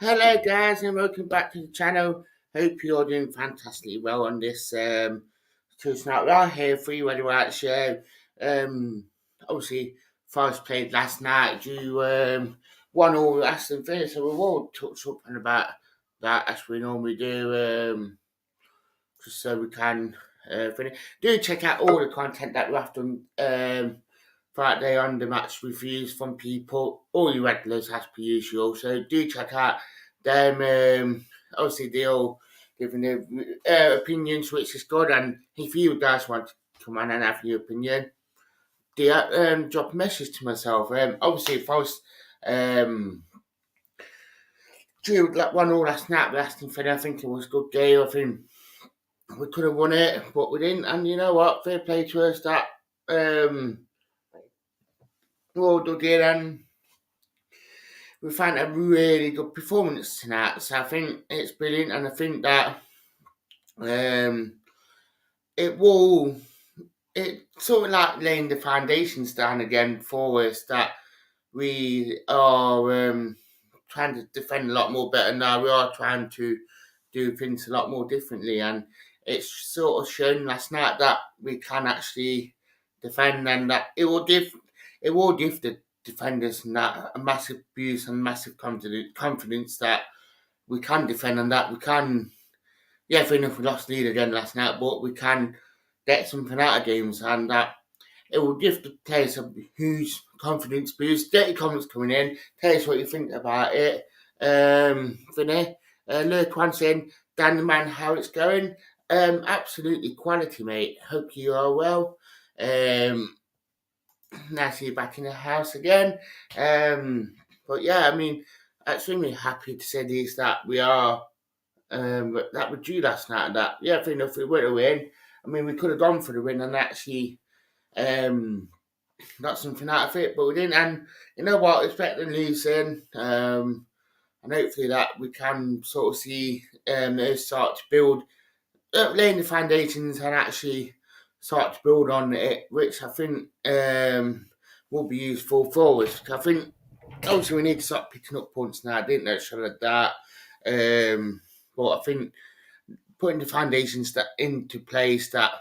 Hello guys and welcome back to the channel. Hope you're doing fantastically well on this Tuesday night. We are here for you Weather Out show. Obviously Forest played last night, drew 1-1 Aston Villa, so we will touch up on about that as we normally do, just so we can finish. Do check out all the content that we have done Friday on the match reviews from people, all your regulars as per usual. So do check out them. Obviously, they all giving their opinions, which is good. And if you guys want to come on and have your opinion, do drop a message to myself. Obviously, if I was drew like 1-1 last night with Aston Villa, I think it was a good game. I think we could have won it, but we didn't. And you know what? Fair play to us that we all dug in and we found a really good performance tonight. So I think it's brilliant, and I think that it will. It's sort of like laying the foundations down again for us that we are trying to defend a lot more better now. We are trying to do things a lot more differently, and it's sort of shown last night that we can actually defend, and that it will give the defenders and that a massive boost and massive confidence that we can defend and that we can. Yeah, fair enough, we lost lead again last night, but we can get something out of games, and that it will give the players a huge confidence boost. Get your comments coming in. Tell us what you think about it. Vinny, Lurk one saying, Dan the man, how it's going? Absolutely quality, mate. Hope you are well. Nice to see you back in the house again. But yeah, I mean, extremely happy to say this that we are that we drew last night. And that yeah, fair enough, we were to win. I mean, we could have gone for the win and actually got something out of it, but we didn't. And you know what? Expecting losing, and hopefully that we can sort of see those start to build, laying the foundations and actually start to build on it, which I think will be useful for us. I think obviously we need to start picking up points now. I didn't necessarily that, but I think putting the foundations that into place that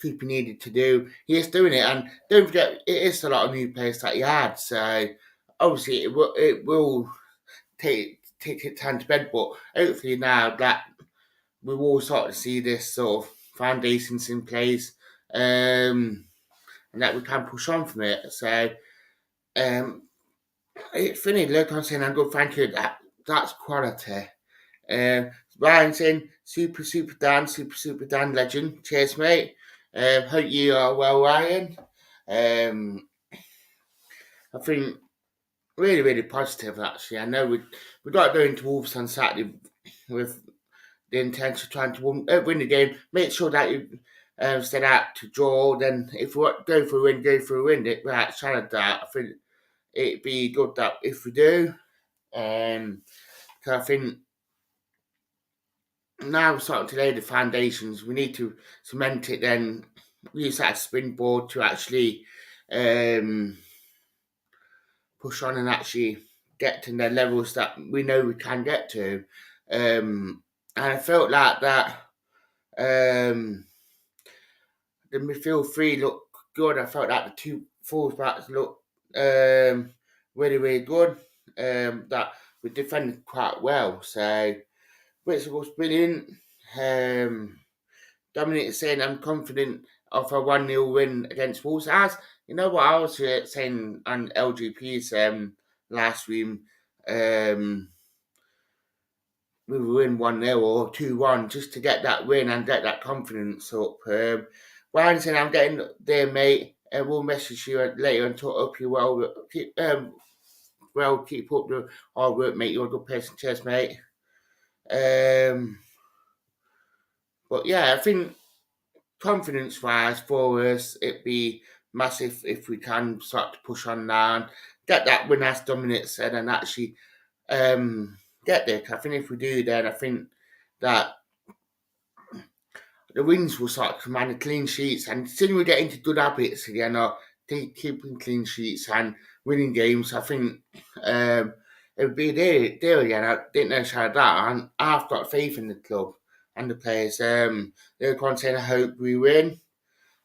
Cooper needed to do, he is doing it. And don't forget, it is a lot of new players that he had. So obviously it will take it time to bed, but hopefully now that we will start to see this sort of foundations in place, and that we can push on from it. So it's funny, look, I'm saying I'm good, thank you. That's quality. Ryan saying super Dan legend. Cheers, mate. Hope you are well, Ryan. I think really positive actually. I know we got going to Wolves on Saturday with the intention of trying to win the game. Make sure that you set out to draw. Then if we go for a win, go for a win. Right, challenge that. I think it'd be good that if we do. Cause I think now we're starting to lay the foundations. We need to cement it. Then use that as springboard to actually push on and actually get to the levels that we know we can get to. And I felt like that the midfield three looked good. I felt like the two full backs looked really good. That we defended quite well. So, which was brilliant. Dominic is saying I'm confident of a 1-0 win against Wolves. As you know what I was saying on LGP's last stream, we will win 1-0 or 2-1 just to get that win and get that confidence up. Ryan saying I'm getting there, mate. We'll message you later and talk up you well. Keep up the hard work, mate. You're a good person. Cheers, mate. But yeah, I think confidence wise for us, it'd be massive if we can start to push on now and get that win, as Dominic said, and actually get there. I think if we do, then I think that the wins will start to command the clean sheets, and soon we get into good habits again, or keeping clean sheets and winning games. I think it would be there again. I didn't know how that, and I've got faith in the club and the players. They're going to say, I hope we win.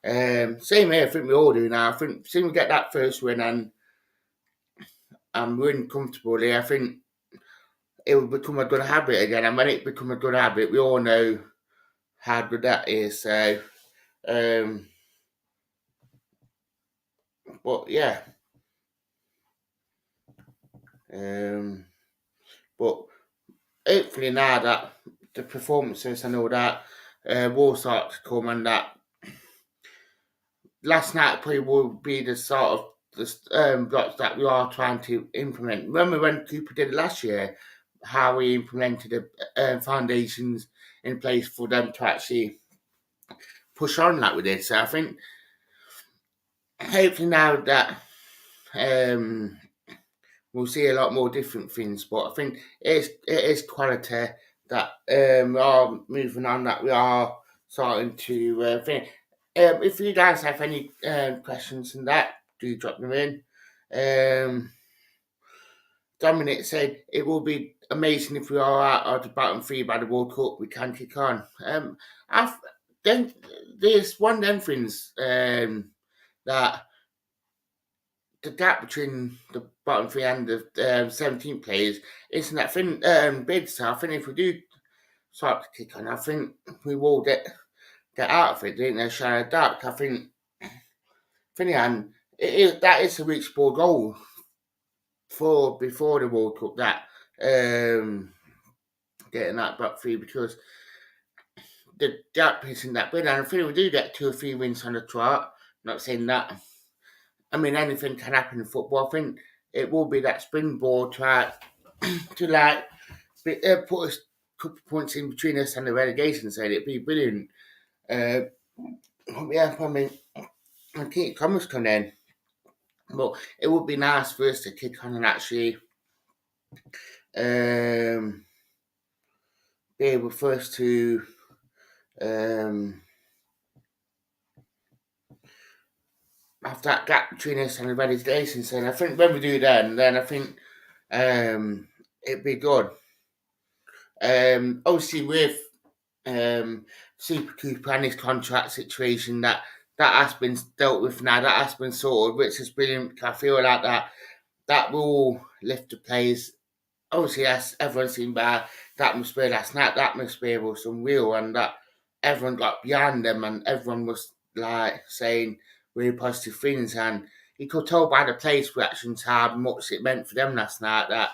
Same here, I think we all do now. I think soon we get that first win and win comfortably, I think it will become a good habit again. And when it becomes a good habit, we all know how good that is. So, um, but yeah, but hopefully now that the performances and all that will start to come, and that last night probably will be the sort of the blocks that we are trying to implement. Remember when Cooper did it last year, how we implemented the foundations in place for them to actually push on like we did. So I think hopefully now that we'll see a lot more different things. But I think it is quality that we are moving on, that we are starting to think. If you guys have any questions on that, do drop them in. Dominic said it will be amazing if we are out of the bottom three by the World Cup. We can kick on. I've then there's one of them things that the gap between the bottom three and the 17 players isn't that thin big. So I think if we do start to kick on, I think we will get out of it. Ain't no shadow of doubt. I think Finian, that is a reachable goal for before the World Cup. That getting that back three, because the gap isn't that big. And I think we do get 2 or 3 wins on the trot. Not saying that. I mean, anything can happen in football. I think it will be that springboard to like put a couple of points in between us and the relegation side. It'd be brilliant. Yeah, I mean, I think Thomas come in, but it would be nice for us to kick on and actually be able for us to have that gap between us and the relegation side. I think when we do then I think it'd be good. Obviously with Super Cooper and his contract situation, that has been dealt with now, that has been sorted, which is brilliant. I feel like that will lift the players. Obviously, yes, everyone's seen by that atmosphere last night. That atmosphere was unreal, and that everyone got behind them, and everyone was like saying really positive things. And you could tell by the players' reactions how much it meant for them last night, that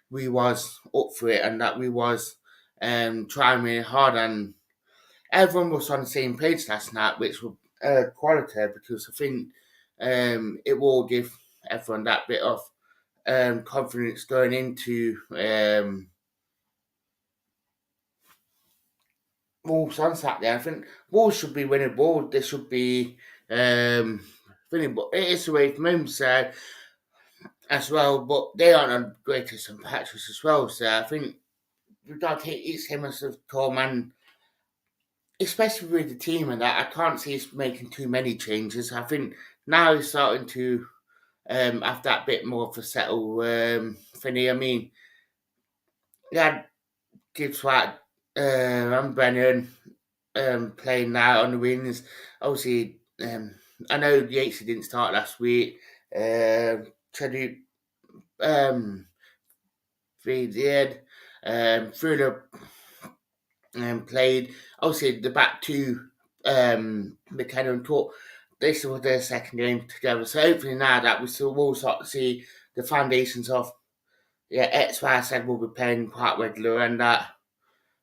we was up for it and that we was trying really hard, and everyone was on the same page last night, which was quality, because I think it will give everyone that bit of confidence going into Wolves on Saturday. I think Wolves should be winning ball. They should be winning, but it is away from home, so as well. But they aren't on greatest and patches as well. So I think we've got to take each game as a core man, especially with the team and that. I can't see us making too many changes. I think now he's starting to have that bit more of a settle thingy. I mean, yeah, Gibbs White and Brennan playing now on the wings. Obviously, I know Yates didn't start last week. Chadu did. Through the played. Obviously, the back two, McKenna and Cook, this was their second game together. So hopefully now that we still will start to see the foundations of, X, Y, I said will be playing quite regular, and that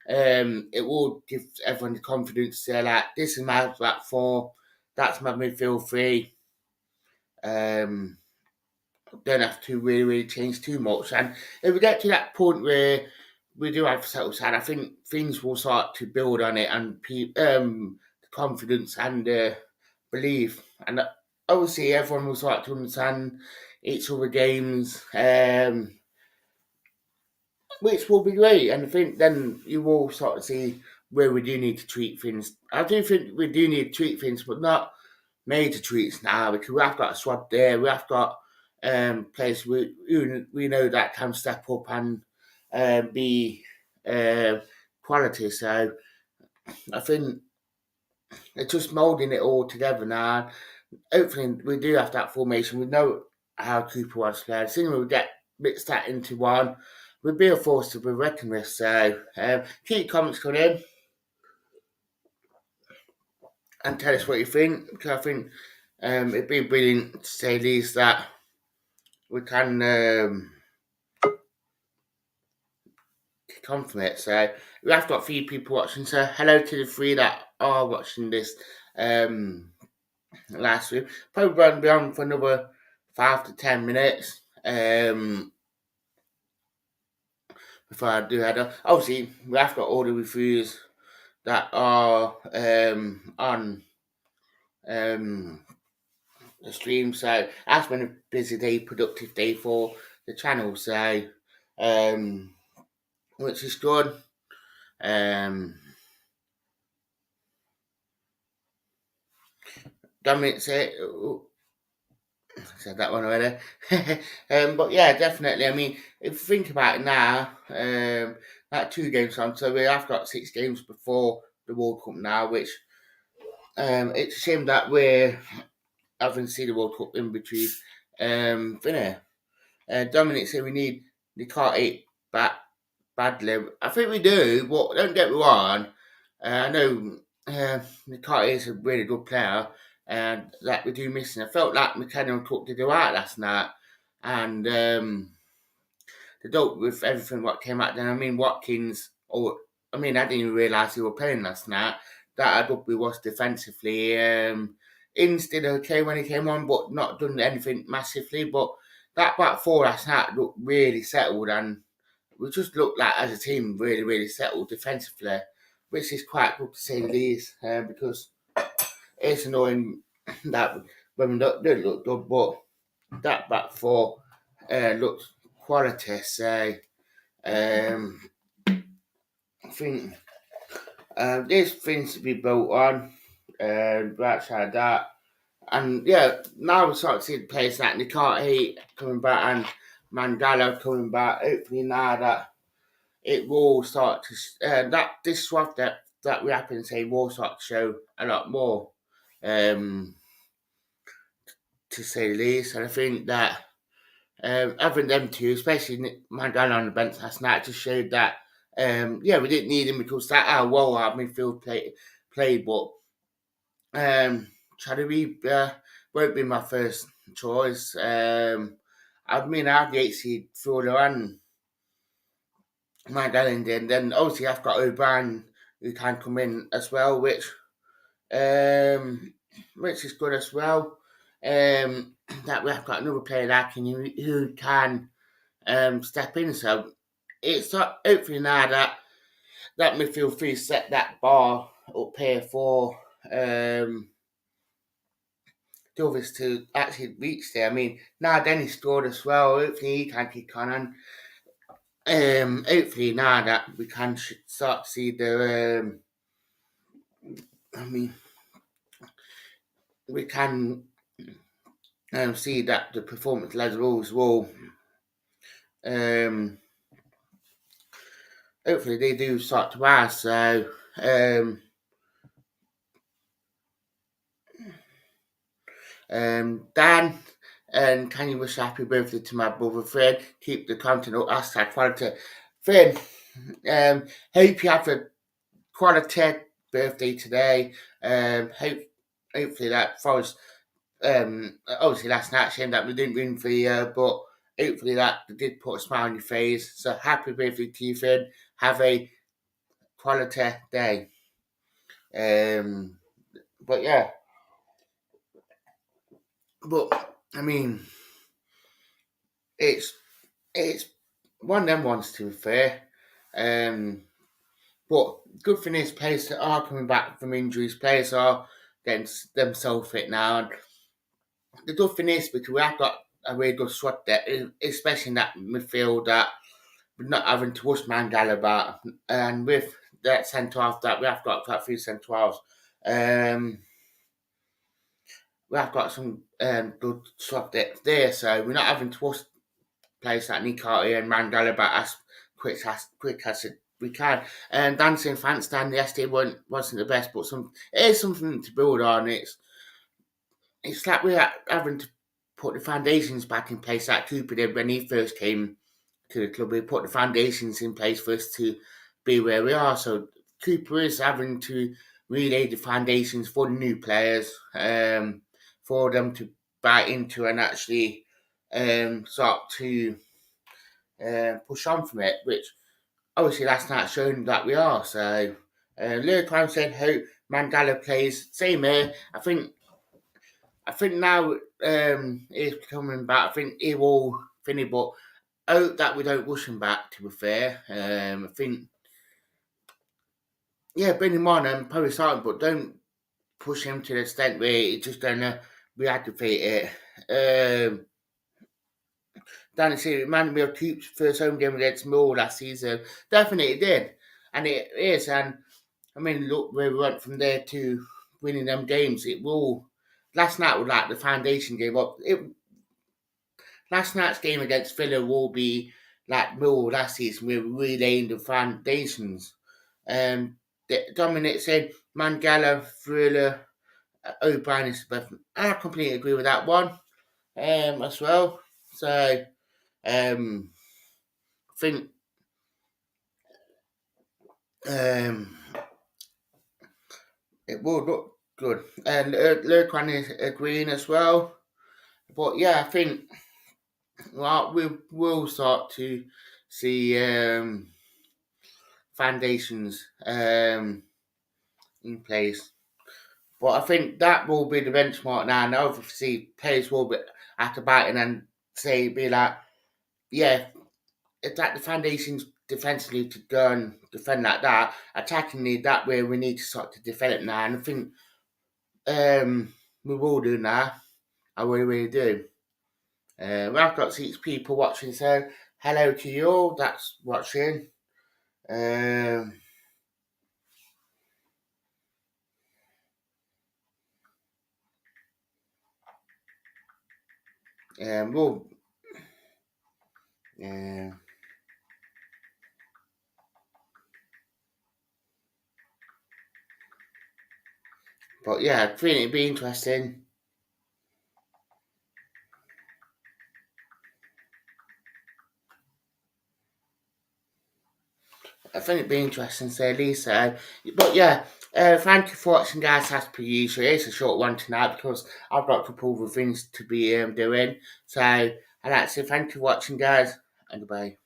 it will give everyone the confidence to say, like, this is my back four, that's my midfield three. Don't have to really change too much. And if we get to that point where we do have settled side, I think things will start to build on it, and confidence and belief. And obviously, everyone will start to understand each other games, which will be great. And I think then you will start to see where we do need to tweak things. I do think we do need to tweak things, but not major tweaks now, because we have got a squad there. We have got players we know that can step up and be quality. So I think it's just moulding it all together now. Hopefully, we do have that formation. We know how Cooper wants to play. As soon as we get mixed that into one, we'll be a force to be reckoned with. So keep comments coming in and tell us what you think. Because I think it'd be brilliant to say the least that we can kick on from it. So we have got a few people watching. So hello to the three that are watching this last week. Probably going to be on for another 5 to 10 minutes. Before I do head on, obviously we have got all the reviews that are on the stream. So that's been a busy day, productive day for the channel. So which is good. Dominic said that one already. But yeah, definitely. I mean, if you think about it now, that 2 games on, so we have got 6 games before the World Cup now, which it's a shame that we're having to see the World Cup in between. Dominic said we need the Carty back badly. I think we do, but don't get me wrong. I know Carty is a really good player, and that we do miss him. I felt like McKenna took the do out last night, and the dope with everything what came out. Then I mean Watkins, I didn't even realise he were playing last night. That Rugby was defensively. Instead okay when he came on, but not done anything massively. But that back four last night looked really settled, and we just looked like as a team really, really settled defensively, which is quite good to say the least. Because it's annoying that when we don't look good, but that back four looked quality. So I think there's things to be built on. Outside that, and yeah, now we're starting to see the players like Nikati coming back and Mangala coming back. Hopefully now that it will start to that this swap that we happen to say will start to show a lot more. To say the least, and I think that having them two, especially Mandela on the bench last night, just showed that we didn't need him because that how well our midfield played, but Chadwi won't be my first choice. I've the 8 Florida and Mandela, and then obviously I've got O'Brien who can come in as well, which is good as well. That we have got another player that who can step in. So it's hopefully now that midfield three set that bar up here for the others to actually reach there. I mean, now Dennis scored as well. Hopefully he can kick on, and hopefully now that we can start to see the. We can see that the performance levels will. Hopefully they do start to rise. So Dan, and can you wish happy birthday to my brother Fred? Keep the content up, #quality. Fred, hope you have a quality birthday today. Hopefully that follows. Obviously last night, shame that we didn't win for you, but hopefully that did put a smile on your face. So happy birthday to you, Fred. Have a quality day. But yeah. But I mean, it's one of them ones to be fair. But good thing is players that are coming back from injuries, players are getting themselves fit now. And the good thing is because we have got a really good squad there, especially in that midfield that we're not having to rush Mangala about. And with that centre half that we have got quite a few centre halves. we have got some good stuff there, so we're not having to rush players like Nikati and Mandela back as quick as we can. And Dancing Fanstand yesterday wasn't the best, but it is something to build on. It's like we're having to put the foundations back in place like Cooper did when he first came to the club. We put the foundations in place for us to be where we are. So Cooper is having to relay the foundations for the new players, for them to buy into and actually start to push on from it, which obviously last night shown that we are. So Lurkheim said hope Mandela plays. Same here. I think now he's coming back. I think he will finish, but I hope that we don't rush him back. To be fair, I think bring him on and probably start him, but don't push him to the extent where he's just gonna reactivate it. Danny said it reminded me of Coop's first home game against Mill last season. Definitely did, and it is. And I mean, look where we went from there to winning them games. It will. Last night was like the foundation game up. Last night's game against Villa will be like Mill last season. We're relaying the foundations. Dominic said Mangala, Thriller, O'Brien is the best. I completely agree with that one as well. So I think it will look good. And Lurkwan is agreeing as well. But yeah, I think we will start to see foundations in place. But I think that will be the benchmark now. And obviously, players will be at the batting and be like, yeah, if that the foundations defensively to go and defend like that, attackingly that way we need to start to develop now. And I think we will do now. I really do. I've got 6 people watching, so hello to you all that's watching. We'll, but yeah, I think it'd be interesting. I think it'd be interesting, say Lisa. But yeah, thank you for watching, guys. As per usual, it's a short one tonight because I've got a couple of things to be doing. So I'd like to say thank you for watching, guys, and goodbye.